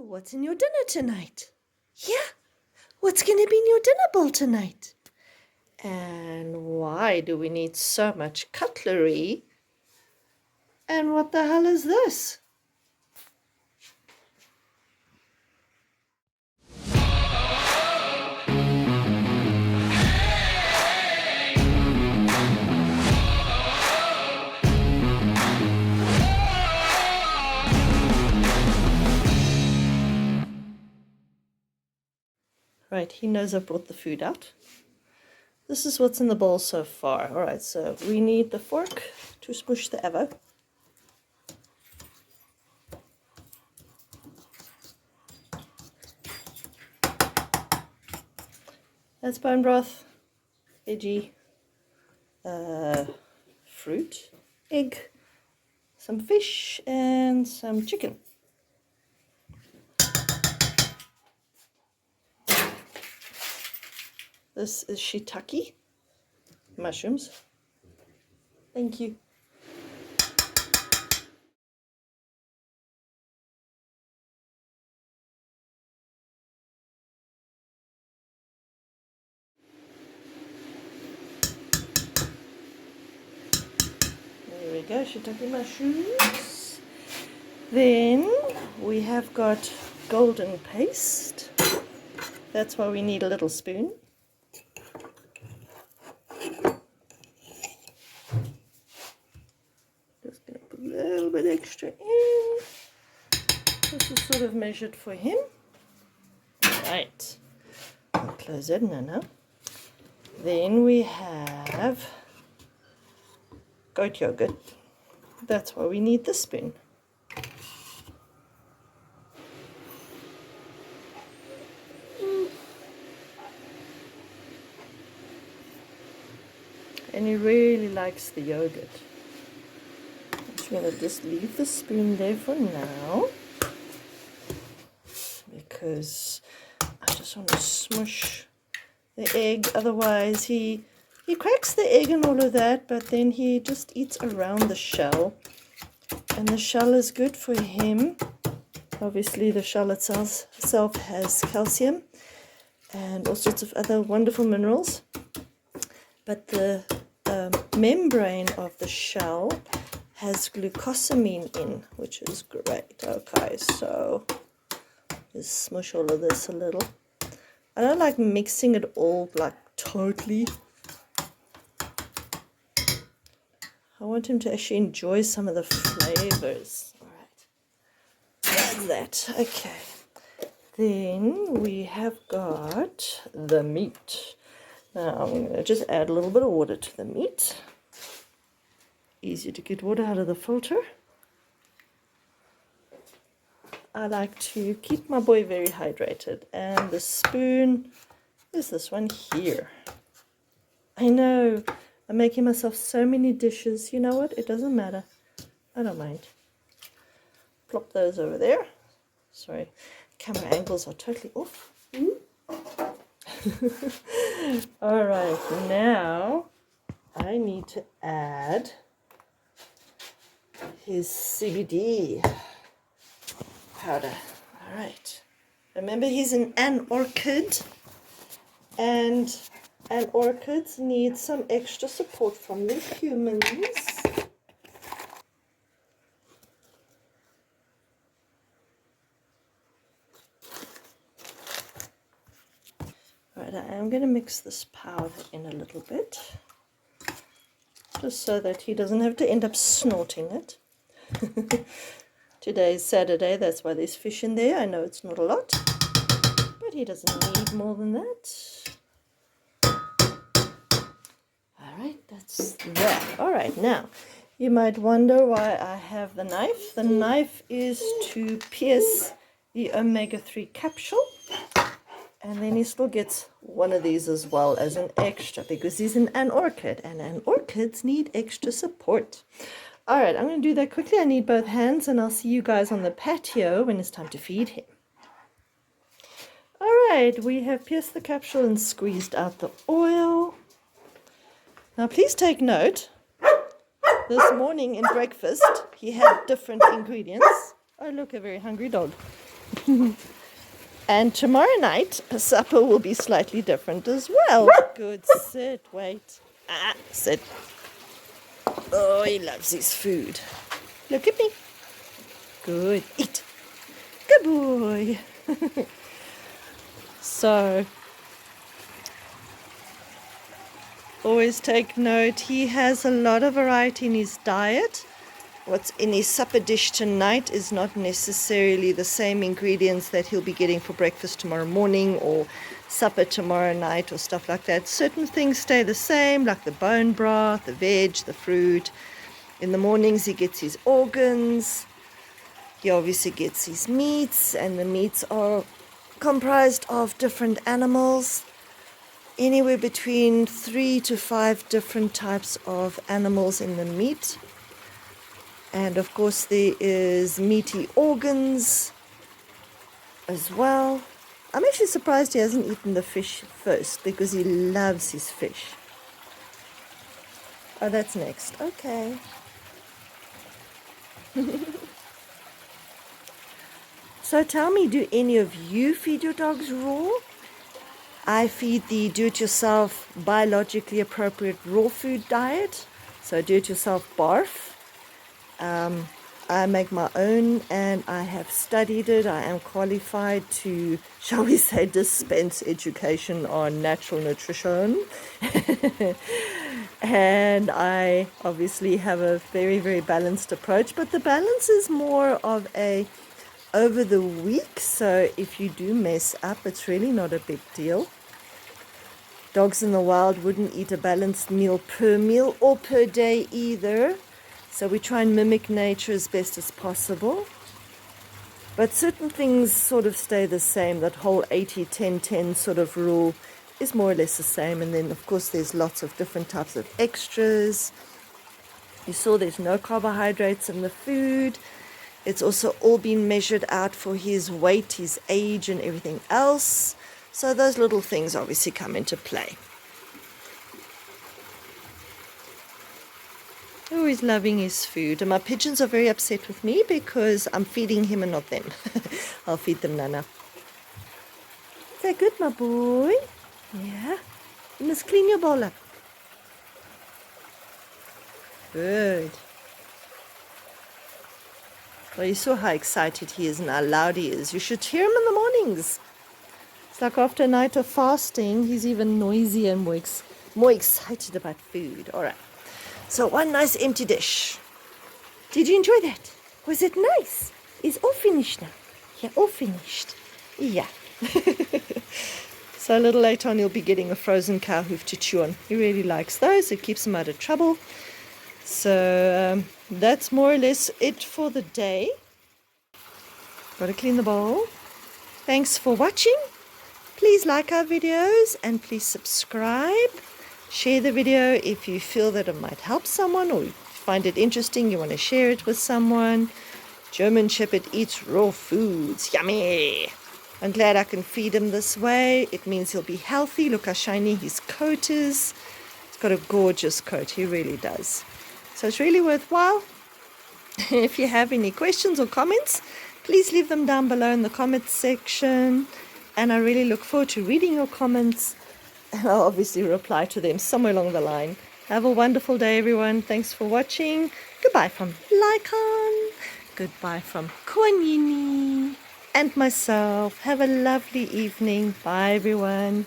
what's in your dinner tonight? Yeah, what's going to be in your dinner bowl tonight? And why do we need so much cutlery? And what the hell is this? Right, he knows I brought the food out. This is what's in the bowl so far. All right, so we need the fork to smush the avo. That's bone broth, veggie, fruit, egg, some fish, and some chicken. This is shiitake mushrooms. Thank you. There we go, shiitake mushrooms. Then we have got golden paste. That's why we need a little spoon. Just going to put a little bit extra in. This is sort of measured for him. Right. I'll close it now. Then we have goat yogurt. That's why we need the spoon. And he really likes the yogurt. I'm just going to just leave the spoon there for now, because I just want to smush the egg. Otherwise he cracks the egg and all of that, but then he just eats around the shell, and the shell is good for him. Obviously the shell itself has calcium and all sorts of other wonderful minerals, but the membrane of the shell has glucosamine in, which is great. Okay, so just smush all of this a little. I don't like mixing it all like totally. I want him to actually enjoy some of the flavors. All right, that's that. Okay, then we have got the meat. Now I'm going to just add a little bit of water to the meat. Easy to get water out of the filter. I like to keep my boy very hydrated, and the spoon is this one here. I know, I'm making myself so many dishes. You know what? It doesn't matter. I don't mind. Plop those over there. Sorry, camera angles are totally off. All right, now I need to add his CBD powder. All right, remember he's an orchid, and orchids need some extra support from the humans. Right, I am going to mix this powder in a little bit, just so that he doesn't have to end up snorting it. Today is Saturday, that's why there's fish in there. I know it's not a lot, but he doesn't need more than that. Alright, that's that. Alright, now, you might wonder why I have the knife. The knife is to pierce the omega-3 capsule. And then he still gets one of these as well as an extra, because he's an orchid, and orchids need extra support. All right, I'm going to do that quickly. I need both hands, and I'll see you guys on the patio when it's time to feed him. All right, we have pierced the capsule and squeezed out the oil. Now, please take note. This morning in breakfast, he had different ingredients. Oh, look, a very hungry dog. And tomorrow night, supper will be slightly different as well. Good, sit, wait. Sit. Oh, he loves his food. Look at me. Good, eat. Good boy. So, always take note, he has a lot of variety in his diet. What's in his supper dish tonight is not necessarily the same ingredients that he'll be getting for breakfast tomorrow morning or supper tomorrow night or stuff like that. Certain things stay the same, like the bone broth, the veg, the fruit. In the mornings he gets his organs. He obviously gets his meats, and the meats are comprised of different animals. Anywhere between 3 to 5 different types of animals in the meat. And of course there is meaty organs as well. I'm actually surprised he hasn't eaten the fish first because he loves his fish. Oh, that's next. Okay. So tell me, do any of you feed your dogs raw? I feed the do-it-yourself biologically appropriate raw food diet. So do-it-yourself BARF. I make my own, and I have studied it. I am qualified to, shall we say, dispense education on natural nutrition. And I obviously have a very, very balanced approach, but the balance is more of a over the week. So if you do mess up, it's really not a big deal. Dogs in the wild wouldn't eat a balanced meal per meal or per day either. So we try and mimic nature as best as possible. But certain things sort of stay the same. That whole 80-10-10 sort of rule is more or less the same. And then, of course, there's lots of different types of extras. You saw there's no carbohydrates in the food. It's also all been measured out for his weight, his age, and everything else. So those little things obviously come into play. Oh, he's loving his food. And my pigeons are very upset with me because I'm feeding him and not them. I'll feed them Nana. Is that good, my boy? Yeah. You must clean your bowl up. Good. Well, you saw how excited he is and how loud he is. You should hear him in the mornings. It's like after a night of fasting, he's even noisier and more excited about food. All right. So one nice empty dish. Did you enjoy that? Was it nice? It's all finished now. Yeah, all finished. Yeah. So a little later on, he'll be getting a frozen cow hoof to chew on. He really likes those. It keeps him out of trouble. So that's more or less it for the day. Got to clean the bowl. Thanks for watching. Please like our videos and please subscribe. Share the video if you feel that it might help someone or you find it interesting, you want to share it with someone. German Shepherd eats raw foods. Yummy! I'm glad I can feed him this way. It means he'll be healthy. Look how shiny his coat is. He's got a gorgeous coat. He really does. So it's really worthwhile. If you have any questions or comments, please leave them down below in the comments section. And I really look forward to reading your comments. And I'll obviously reply to them somewhere along the line. Have a wonderful day, everyone. Thanks for watching. Goodbye from Lycan. Goodbye from Kwanini and myself. Have a lovely evening. Bye, everyone.